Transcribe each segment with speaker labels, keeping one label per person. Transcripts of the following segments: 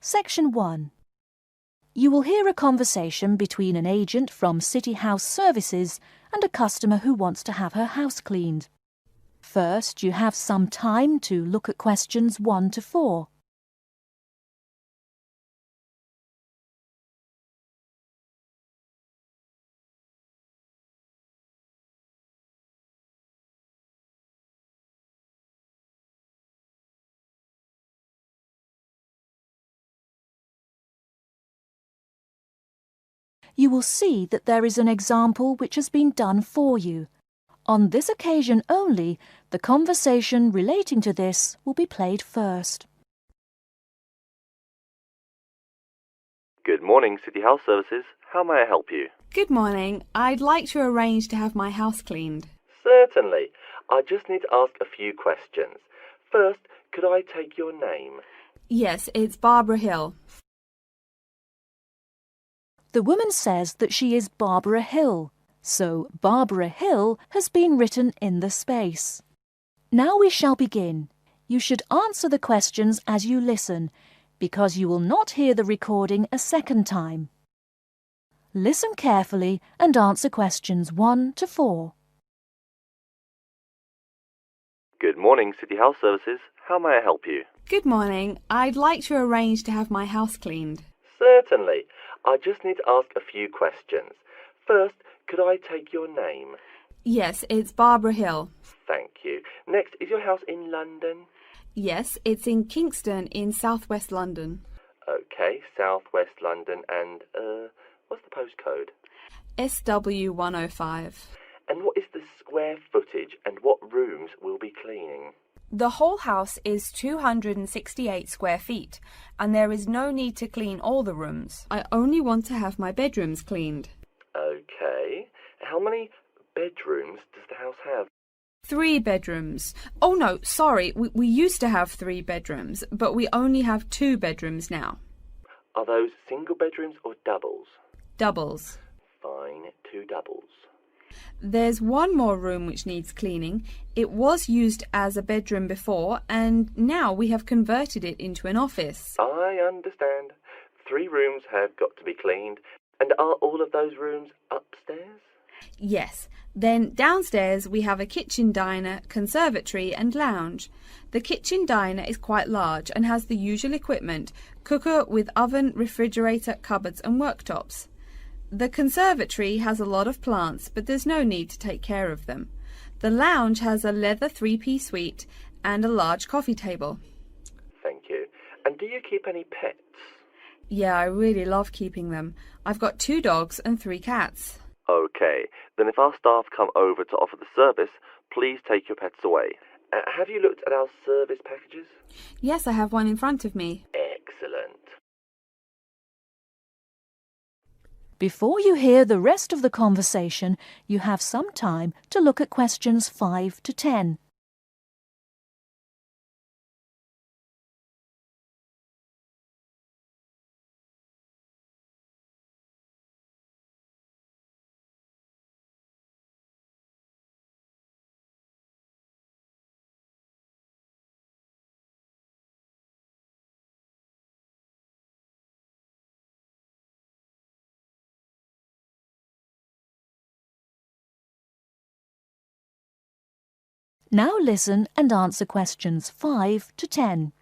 Speaker 1: Section 1. You will hear a conversation between an agent from City House Services and a customer who wants to have her house cleaned. First, you have some time to look at questions 1 to 4. You will see that there is an example which has been done for you. On this occasion only, the conversation relating to this will be played first.
Speaker 2: Good morning, City House Services. How may I help you?
Speaker 3: Good morning. I'd like to arrange to have my house cleaned.
Speaker 2: Certainly. I just need to ask a few questions. First, could I take your name?
Speaker 3: Yes, it's Barbara Hill.
Speaker 1: The woman says that she is Barbara Hill, so Barbara Hill has been written in the space. Now we shall begin. You should answer the questions as you listen, because you will not hear the recording a second time. Listen carefully and answer questions 1 to 4.
Speaker 2: Good morning, City House Services. How may I help you?
Speaker 3: Good morning. I'd like to arrange to have my house cleaned.
Speaker 2: Certainly. I just need to ask a few questions. First, could I take your name?
Speaker 3: Yes, it's Barbara Hill.
Speaker 2: Thank you. Next, is your house in London?
Speaker 3: Yes, it's in Kingston in southwest London.
Speaker 2: Okay, southwest London and, what's the postcode?
Speaker 3: SW105.
Speaker 2: And what is the square footage and what rooms will be cleaning?
Speaker 4: The whole house is 268 square feet, and there is no need to clean all the rooms.
Speaker 3: I only want to have my bedrooms cleaned.
Speaker 2: Okay. How many bedrooms does the house have?
Speaker 3: 3 bedrooms. Oh no, sorry, we used to have 3 bedrooms, but we only have 2 bedrooms now.
Speaker 2: Are those single bedrooms or doubles?
Speaker 3: Doubles.
Speaker 2: Fine, 2 doubles.
Speaker 3: There's one more room which needs cleaning. It was used as a bedroom before, and now we have converted it into an office.
Speaker 2: I understand. 3 rooms have got to be cleaned. And are all of those rooms upstairs?
Speaker 3: Yes. Then downstairs we have a kitchen diner, conservatory and lounge. The kitchen diner is quite large and has the usual equipment: cooker with oven, refrigerator, cupboards and worktops. The conservatory has a lot of plants, but there's no need to take care of them. The lounge has a leather 3-piece suite and a large coffee table.
Speaker 2: Thank you. And do you keep any pets?
Speaker 3: Yeah, I really love keeping them. I've got 2 dogs and 3 cats.
Speaker 2: Okay, then if our staff come over to offer the service, please take your pets away. Have you looked at our service packages?
Speaker 3: Yes, I have one in front of me.
Speaker 2: Excellent.
Speaker 1: Before you hear the rest of the conversation, you have some time to look at questions 5 to 10. Now listen and answer questions 5 to 10.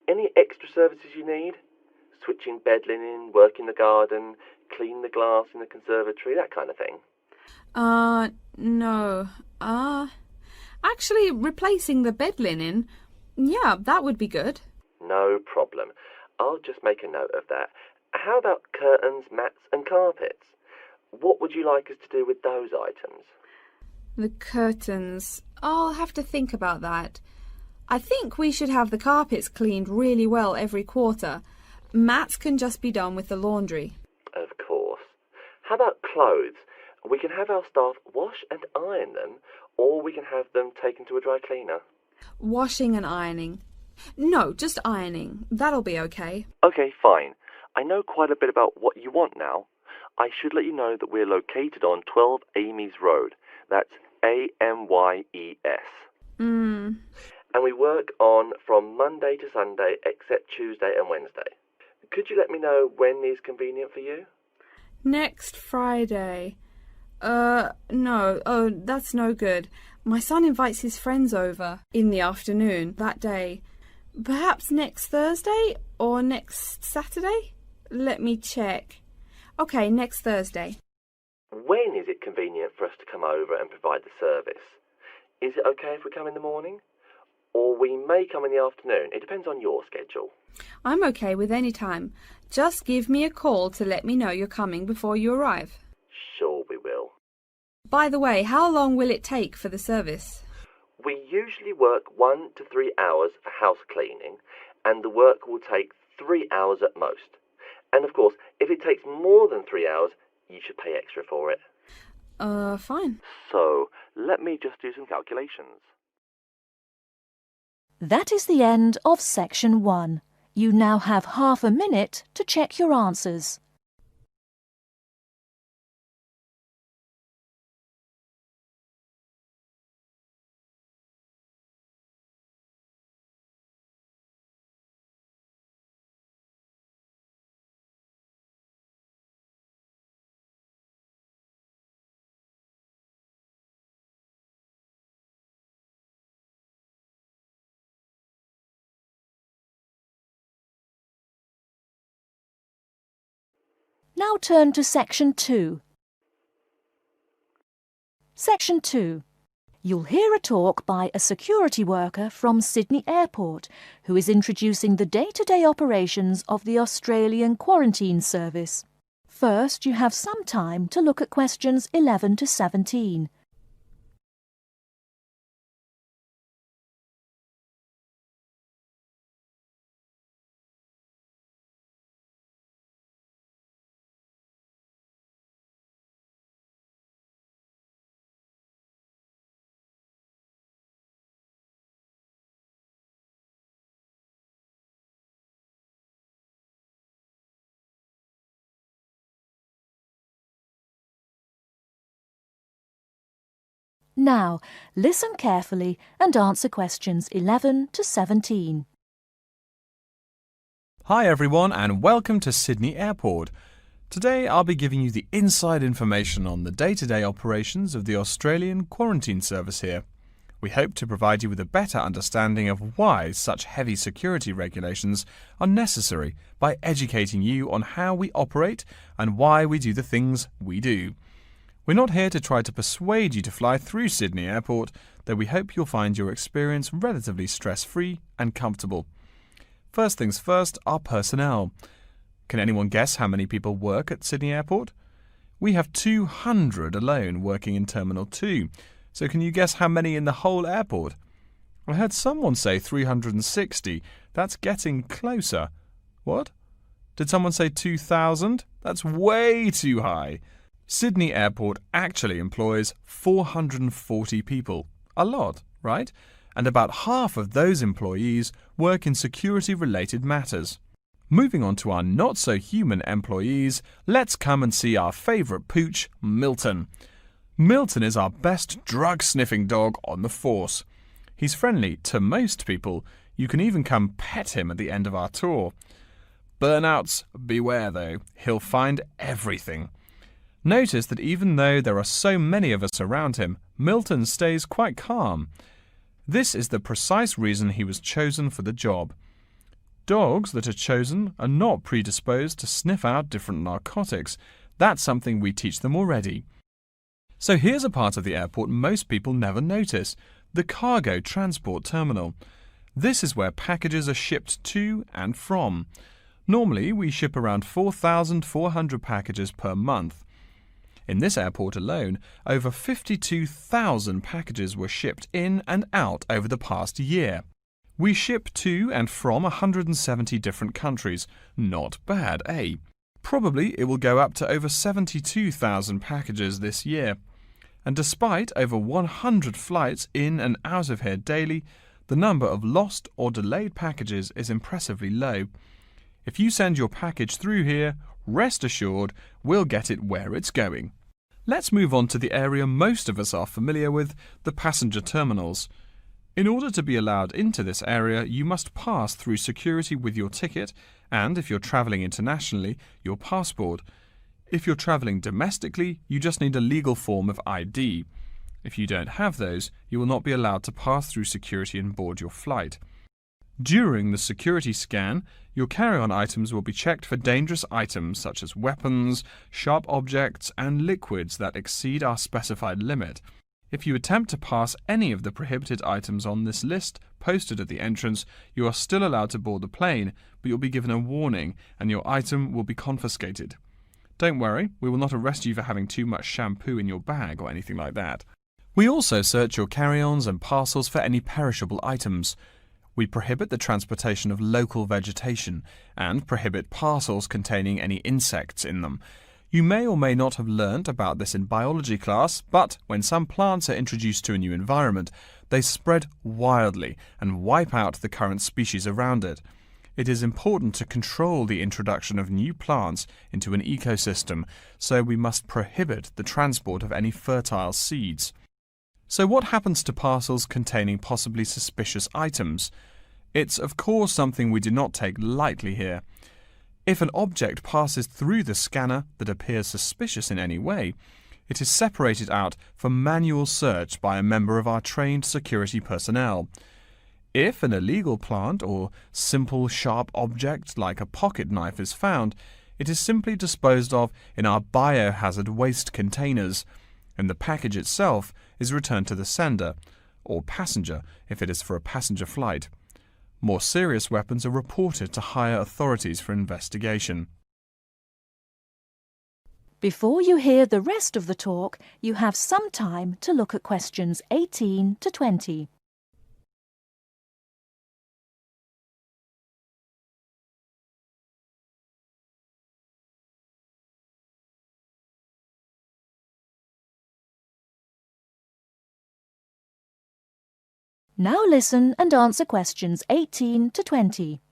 Speaker 2: Any extra services you need? Switching bed linen, work in the garden, clean the glass in the conservatory, that kind of thing?
Speaker 3: No. Actually, replacing the bed linen, yeah, that would be good.
Speaker 2: No problem. I'll just make a note of that. How about curtains, mats and carpets? What would you like us to do with those items?
Speaker 3: The curtains. I'll have to think about that. I think we should have the carpets cleaned really well every quarter. Mats can just be done with the laundry.
Speaker 2: Of course. How about clothes? We can have our staff wash and iron them, or we can have them taken to a dry cleaner.
Speaker 3: Washing and ironing. No, just ironing. That'll be okay.
Speaker 2: Okay, fine. I know quite a bit about what you want now. I should let you know that we're located on 12 Amy's Road. That's Amyes. And we work on from Monday to Sunday except Tuesday and Wednesday. Could you let me know when is convenient for you?
Speaker 3: Next Friday. No. Oh, that's no good. My son invites his friends over in the afternoon that day. Perhaps next Thursday or next Saturday? Let me check. Okay, next Thursday.
Speaker 2: When is it convenient for us to come over and provide the service? Is it okay if we come in the morning? Or we may come in the afternoon. It depends on your schedule.
Speaker 3: I'm okay with any time. Just give me a call to let me know you're coming before you arrive.
Speaker 2: Sure we will.
Speaker 3: By the way, how long will it take for the service?
Speaker 2: We usually work 1 to 3 hours for house cleaning, and the work will take 3 hours at most. And of course, if it takes more than 3 hours, you should pay extra for it.
Speaker 3: Fine.
Speaker 2: So, let me just do some calculations.
Speaker 1: That is the end of section 1. You now have half a minute to check your answers. Now turn to section 2. Section 2. You'll hear a talk by a security worker from Sydney Airport who is introducing the day-to-day operations of the Australian Quarantine Service. First, you have some time to look at questions 11 to 17. Now, listen carefully and answer questions 11 to 17.
Speaker 5: Hi everyone and welcome to Sydney Airport. Today I'll be giving you the inside information on the day-to-day operations of the Australian Quarantine Service here. We hope to provide you with a better understanding of why such heavy security regulations are necessary by educating you on how we operate and why we do the things we do. We're not here to try to persuade you to fly through Sydney Airport, though we hope you'll find your experience relatively stress-free and comfortable. First things first, our personnel. Can anyone guess how many people work at Sydney Airport? We have 200 alone working in Terminal 2, so can you guess how many in the whole airport? I heard someone say 360. That's getting closer. What? Did someone say 2,000? That's way too high. Sydney Airport actually employs 440 people. A lot, right? And about half of those employees work in security-related matters. Moving on to our not-so-human employees, let's come and see our favourite pooch, Milton. Milton is our best drug-sniffing dog on the force. He's friendly to most people. You can even come pet him at the end of our tour. Burnouts, beware though. He'll find everything. Notice that even though there are so many of us around him, Milton stays quite calm. This is the precise reason he was chosen for the job. Dogs that are chosen are not predisposed to sniff out different narcotics. That's something we teach them already. So here's a part of the airport most people never notice, the cargo transport terminal. This is where packages are shipped to and from. Normally, we ship around 4,400 packages per month. In this airport alone, over 52,000 packages were shipped in and out over the past year. We ship to and from 170 different countries. Not bad, eh? Probably it will go up to over 72,000 packages this year. And despite over 100 flights in and out of here daily, the number of lost or delayed packages is impressively low. If you send your package through here, rest assured we'll get it where it's going. Let's move on to the area most of us are familiar with, the passenger terminals. In order to be allowed into this area, you must pass through security with your ticket and, if you're travelling internationally, your passport. If you're travelling domestically, you just need a legal form of ID. If you don't have those, you will not be allowed to pass through security and board your flight. During the security scan, your carry-on items will be checked for dangerous items such as weapons, sharp objects, and liquids that exceed our specified limit. If you attempt to pass any of the prohibited items on this list posted at the entrance, you are still allowed to board the plane, but you'll be given a warning and your item will be confiscated. Don't worry, we will not arrest you for having too much shampoo in your bag or anything like that. We also search your carry-ons and parcels for any perishable items. We prohibit the transportation of local vegetation and prohibit parcels containing any insects in them. You may or may not have learnt about this in biology class, but when some plants are introduced to a new environment, they spread wildly and wipe out the current species around it. It is important to control the introduction of new plants into an ecosystem, so we must prohibit the transport of any fertile seeds. So what happens to parcels containing possibly suspicious items? It's of course something we do not take lightly here. If an object passes through the scanner that appears suspicious in any way, it is separated out for manual search by a member of our trained security personnel. If an illegal plant or simple sharp object like a pocket knife is found, it is simply disposed of in our biohazard waste containers, and the package itself is returned to the sender, or passenger if it is for a passenger flight. More serious weapons are reported to higher authorities for investigation.
Speaker 1: Before you hear the rest of the talk, you have some time to look at questions 18 to 20. Now listen and answer questions 18 to 20.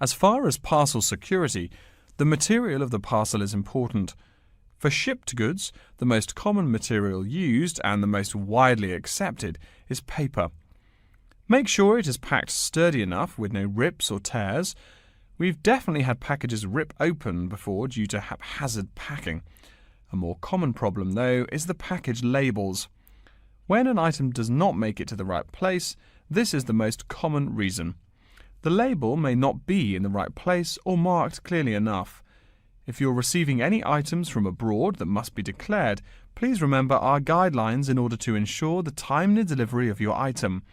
Speaker 5: As far as parcel security, the material of the parcel is important. For shipped goods, the most common material used and the most widely accepted is paper. Make sure it is packed sturdy enough with no rips or tears. We've definitely had packages rip open before due to haphazard packing. A more common problem, though, is the package labels. When an item does not make it to the right place, this is the most common reason. The label may not be in the right place or marked clearly enough. If you're receiving any items from abroad that must be declared, please remember our guidelines in order to ensure the timely delivery of your item.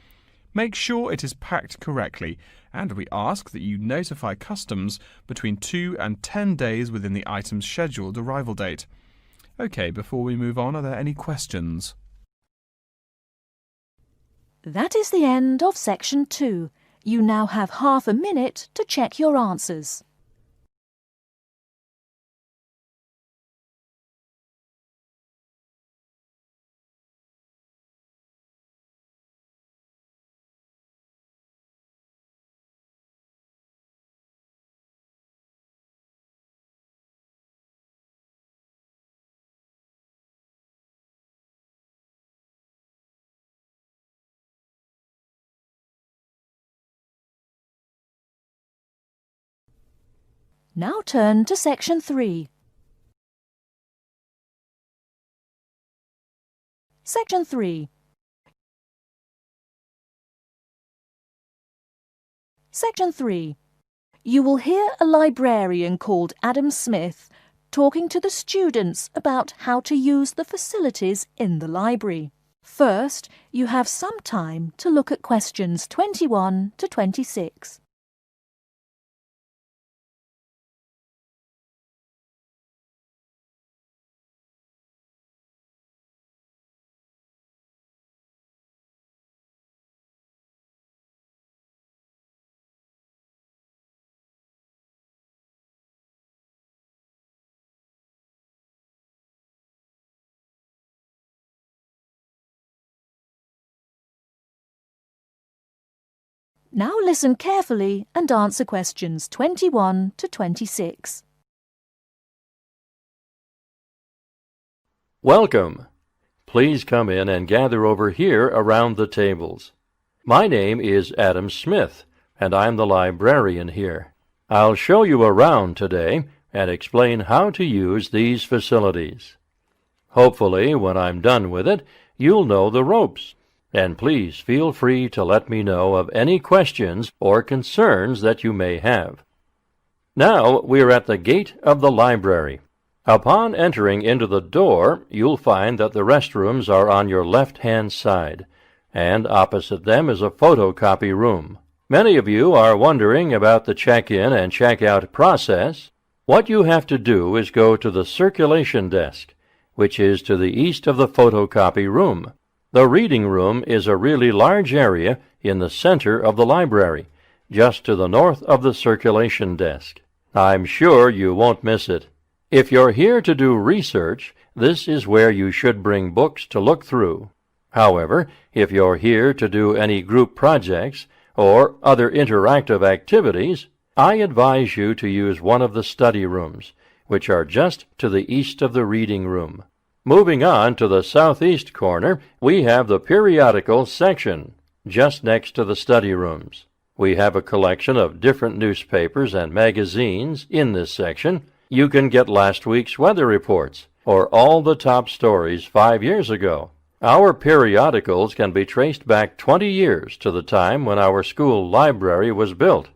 Speaker 5: Make sure it is packed correctly, and we ask that you notify customs between 2 and 10 days within the item's scheduled arrival date. OK, before we move on, are there any questions?
Speaker 1: That is the end of section 2. You now have half a minute to check your answers. Now turn to section 3. Section 3. Section 3. You will hear a librarian called Adam Smith talking to the students about how to use the facilities in the library. First, you have some time to look at questions 21 to 26. Now listen carefully and answer questions 21 to 26.
Speaker 6: Welcome. Please come in and gather over here around the tables. My name is Adam Smith, and I'm the librarian here. I'll show you around today and explain how to use these facilities. Hopefully, when I'm done with it, you'll know the ropes. And please feel free to let me know of any questions or concerns that you may have. Now we're at the gate of the library. Upon entering into the door, you'll find that the restrooms are on your left-hand side, and opposite them is a photocopy room. Many of you are wondering about the check-in and check-out process. What you have to do is go to the circulation desk, which is to the east of the photocopy room. The reading room is a really large area in the center of the library, just to the north of the circulation desk. I'm sure you won't miss it. If you're here to do research, this is where you should bring books to look through. However, if you're here to do any group projects or other interactive activities, I advise you to use one of the study rooms, which are just to the east of the reading room. Moving on to the southeast corner, we have the periodical section, just next to the study rooms. We have a collection of different newspapers and magazines in this section. You can get last week's weather reports, or all the top stories 5 years ago. Our periodicals can be traced back 20 years to the time when our school library was built.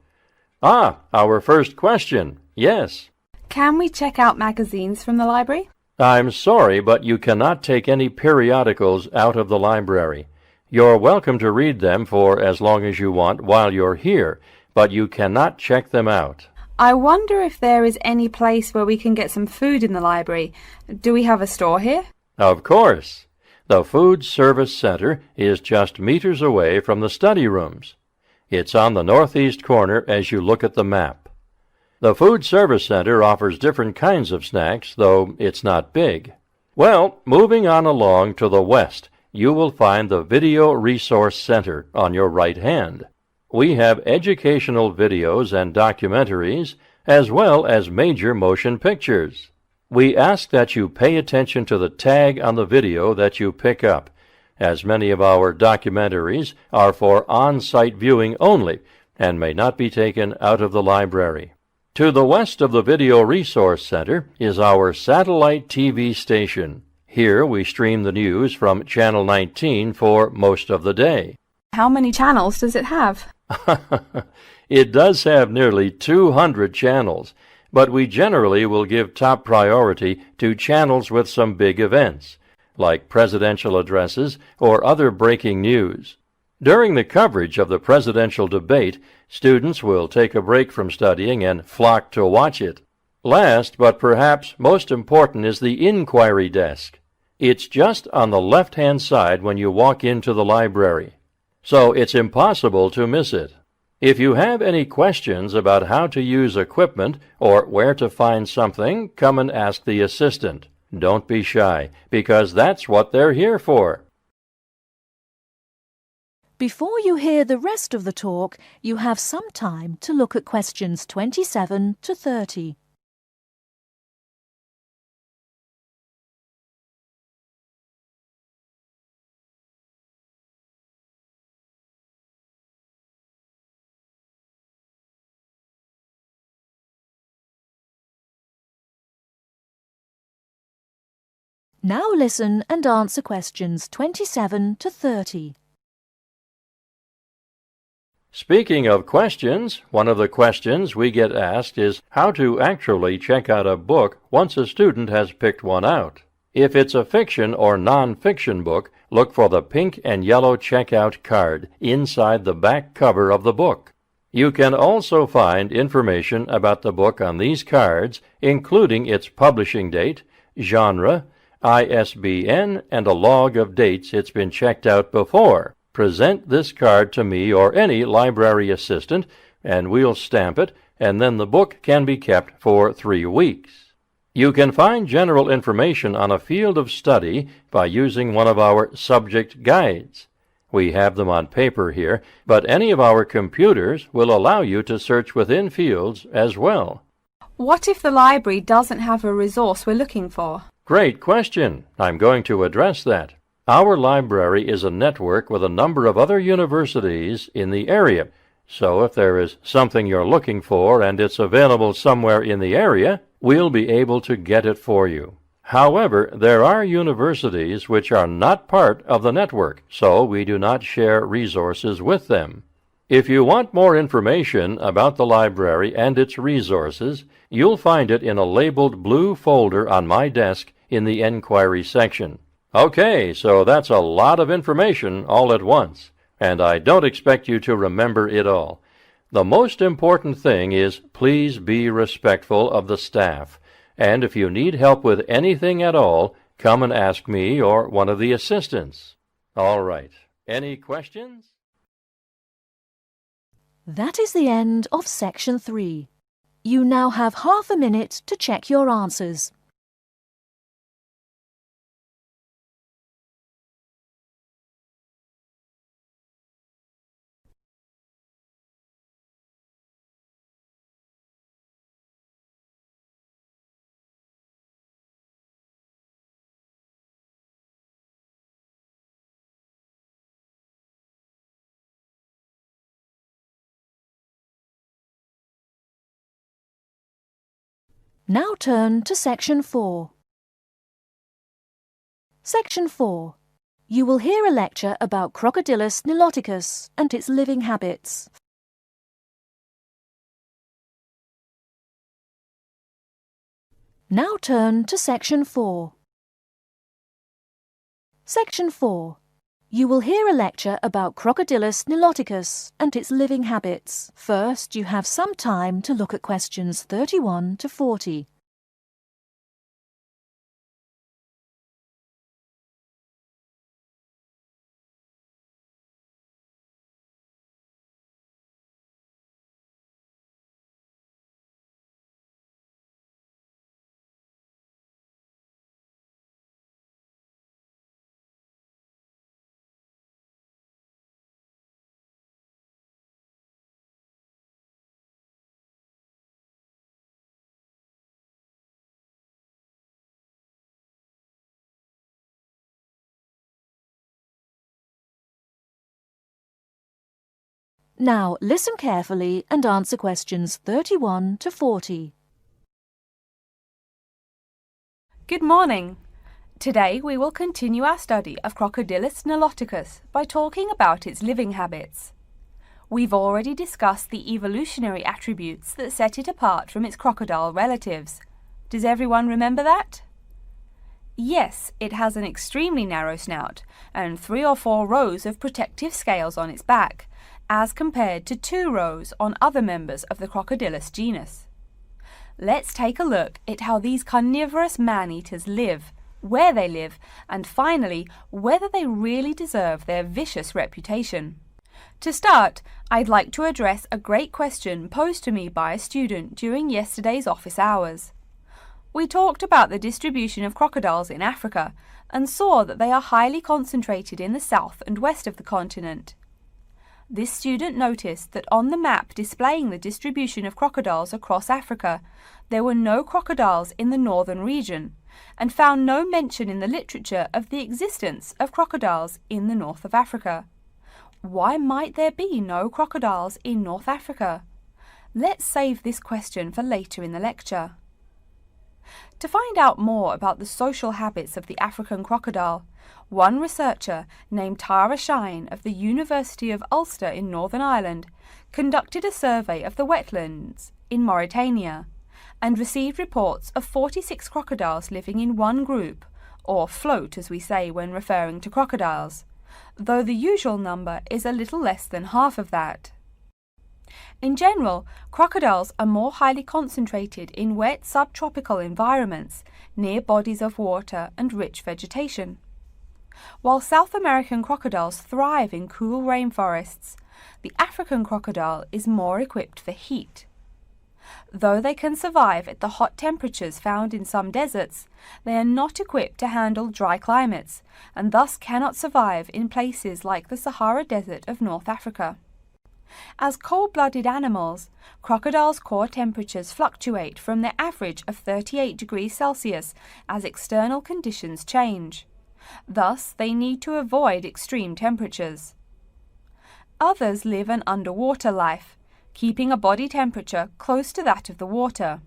Speaker 6: Our first question. Yes.
Speaker 3: Can we check out magazines from the library?
Speaker 6: I'm sorry, but you cannot take any periodicals out of the library. You're welcome to read them for as long as you want while you're here, but you cannot check them out.
Speaker 3: I wonder if there is any place where we can get some food in the library. Do we have a store here?
Speaker 6: Of course. The Food Service Center is just meters away from the study rooms. It's on the northeast corner as you look at the map. The Food Service Center offers different kinds of snacks, though it's not big. Well, moving on along to the west, you will find the Video Resource Center on your right hand. We have educational videos and documentaries, as well as major motion pictures. We ask that you pay attention to the tag on the video that you pick up, as many of our documentaries are for on-site viewing only and may not be taken out of the library. To the west of the Video Resource Center is our satellite TV station. Here we stream the news from Channel 19 for most of the day.
Speaker 3: How many channels does it have?
Speaker 6: It does have nearly 200 channels, but we generally will give top priority to channels with some big events, like presidential addresses or other breaking news. During the coverage of the presidential debate, students will take a break from studying and flock to watch it. Last, but perhaps most important, is the inquiry desk. It's just on the left-hand side when you walk into the library, so it's impossible to miss it. If you have any questions about how to use equipment or where to find something, come and ask the assistant. Don't be shy, because that's what they're here for.
Speaker 1: Before you hear the rest of the talk, you have some time to look at questions 27 to 30. Now listen and answer questions 27 to 30.
Speaker 6: Speaking of questions, one of the questions we get asked is how to actually check out a book once a student has picked one out. If it's a fiction or non-fiction book, look for the pink and yellow checkout card inside the back cover of the book. You can also find information about the book on these cards, including its publishing date, genre, ISBN, and a log of dates it's been checked out before. Present this card to me or any library assistant, and we'll stamp it, and then the book can be kept for 3 weeks. You can find general information on a field of study by using one of our subject guides. We have them on paper here, but any of our computers will allow you to search within fields as well.
Speaker 4: What if the library doesn't have a resource we're looking for?
Speaker 6: Great question. I'm going to address that. Our library is a network with a number of other universities in the area. So if there is something you're looking for and it's available somewhere in the area, we'll be able to get it for you. However, there are universities which are not part of the network, so we do not share resources with them. If you want more information about the library and its resources, you'll find it in a labeled blue folder on my desk in the Enquiry section. Okay, so that's a lot of information all at once, and I don't expect you to remember it all. The most important thing is please be respectful of the staff, and if you need help with anything at all, come and ask me or one of the assistants. All right. Any questions?
Speaker 1: That is the end of section 3. You now have half a minute to check your answers. Now turn to section 4. Section 4. You will hear a lecture about Crocodylus niloticus and its living habits. Now turn to section 4. Section 4. You will hear a lecture about Crocodylus niloticus and its living habits. First, you have some time to look at questions 31 to 40. Now listen carefully and answer questions 31 to 40.
Speaker 4: Good morning. Today we will continue our study of Crocodylus niloticus by talking about its living habits. We've already discussed the evolutionary attributes that set it apart from its crocodile relatives. Does everyone remember that? Yes, it has an extremely narrow snout and 3 or 4 rows of protective scales on its back, as compared to 2 rows on other members of the Crocodylus genus. Let's take a look at how these carnivorous man-eaters live, where they live, and finally, whether they really deserve their vicious reputation. To start, I'd like to address a great question posed to me by a student during yesterday's office hours. We talked about the distribution of crocodiles in Africa and saw that they are highly concentrated in the south and west of the continent. This student noticed that on the map displaying the distribution of crocodiles across Africa, there were no crocodiles in the northern region, and found no mention in the literature of the existence of crocodiles in the north of Africa. Why might there be no crocodiles in North Africa? Let's save this question for later in the lecture. To find out more about the social habits of the African crocodile, one researcher named Tara Shine of the University of Ulster in Northern Ireland conducted a survey of the wetlands in Mauritania and received reports of 46 crocodiles living in one group, or float as we say when referring to crocodiles, though the usual number is a little less than half of that. In general, crocodiles are more highly concentrated in wet subtropical environments near bodies of water and rich vegetation. While South American crocodiles thrive in cool rainforests, the African crocodile is more equipped for heat. Though they can survive at the hot temperatures found in some deserts, they are not equipped to handle dry climates and thus cannot survive in places like the Sahara Desert of North Africa. As cold-blooded animals, crocodiles' core temperatures fluctuate from their average of 38 degrees Celsius as external conditions change. Thus, they need to avoid extreme temperatures. Others live an underwater life, keeping a body temperature close to that of the water.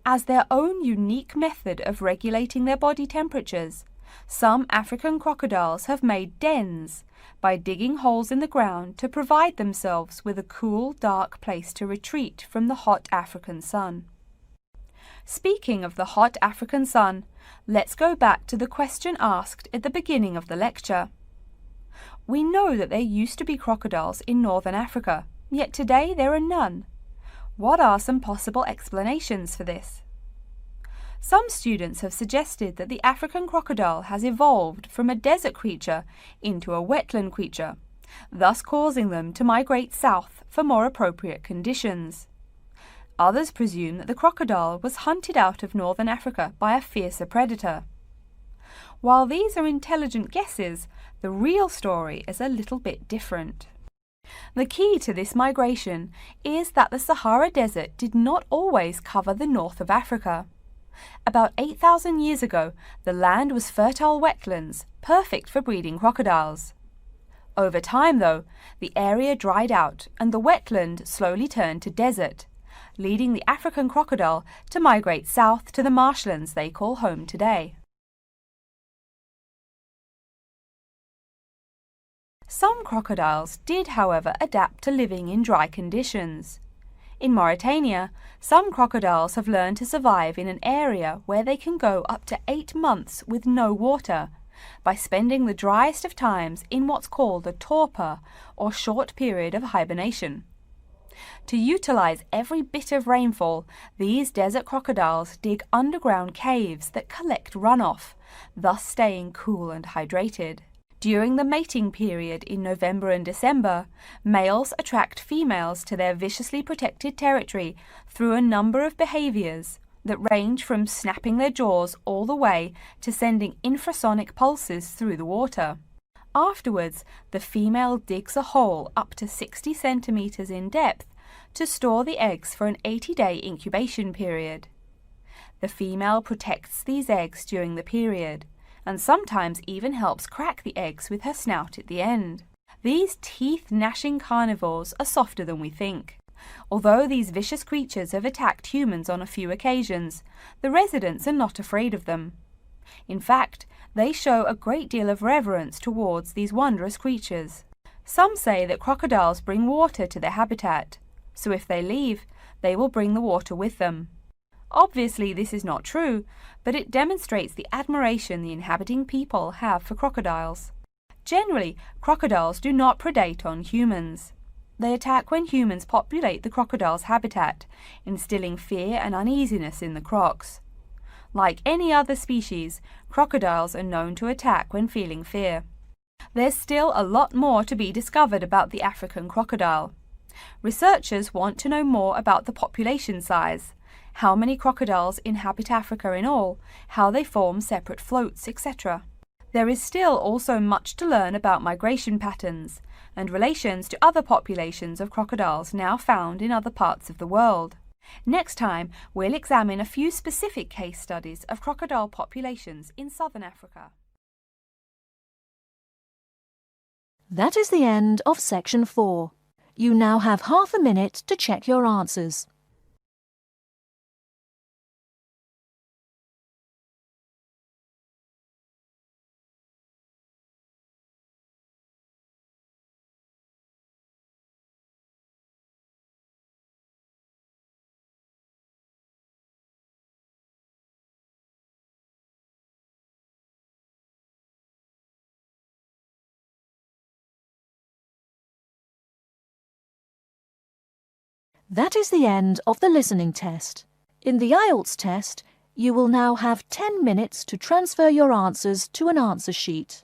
Speaker 4: As their own unique method of regulating their body temperatures, some African crocodiles have made dens by digging holes in the ground to provide themselves with a cool, dark place to retreat from the hot African sun. Speaking of the hot African sun, let's go back to the question asked at the beginning of the lecture. We know that there used to be crocodiles in northern Africa, yet today there are none. What are some possible explanations for this? Some students have suggested that the African crocodile has evolved from a desert creature into a wetland creature, thus causing them to migrate south for more appropriate conditions. Others presume that the crocodile was hunted out of northern Africa by a fiercer predator. While these are intelligent guesses, the real story is a little bit different. The key to this migration is that the Sahara Desert did not always cover the north of Africa. About 8,000 years ago, the land was fertile wetlands, perfect for breeding crocodiles. Over time, though, the area dried out and the wetland slowly turned to desert, leading the African crocodile to migrate south to the marshlands they call home today. Some crocodiles did, however, adapt to living in dry conditions. In Mauritania, some crocodiles have learned to survive in an area where they can go up to 8 months with no water, by spending the driest of times in what's called a torpor, or short period of hibernation. To utilize every bit of rainfall, these desert crocodiles dig underground caves that collect runoff, thus staying cool and hydrated. During the mating period in November and December, males attract females to their viciously protected territory through a number of behaviors that range from snapping their jaws all the way to sending infrasonic pulses through the water. Afterwards, the female digs a hole up to 60 centimeters in depth to store the eggs for an 80-day incubation period. The female protects these eggs during the period, and sometimes even helps crack the eggs with her snout at the end. These teeth-gnashing carnivores are softer than we think. Although these vicious creatures have attacked humans on a few occasions, the residents are not afraid of them. In fact, they show a great deal of reverence towards these wondrous creatures. Some say that crocodiles bring water to their habitat, so if they leave, they will bring the water with them. Obviously, this is not true, but it demonstrates the admiration the inhabiting people have for crocodiles. Generally, crocodiles do not predate on humans. They attack when humans populate the crocodile's habitat, instilling fear and uneasiness in the crocs. Like any other species, crocodiles are known to attack when feeling fear. There's still a lot more to be discovered about the African crocodile. Researchers want to know more about the population size, how many crocodiles inhabit Africa in all, how they form separate floats, etc. There is still also much to learn about migration patterns and relations to other populations of crocodiles now found in other parts of the world. Next time, we'll examine a few specific case studies of crocodile populations in southern Africa.
Speaker 1: That is the end of section 4. You now have half a minute to check your answers. That is the end of the listening test. In the IELTS test, you will now have 10 minutes to transfer your answers to an answer sheet.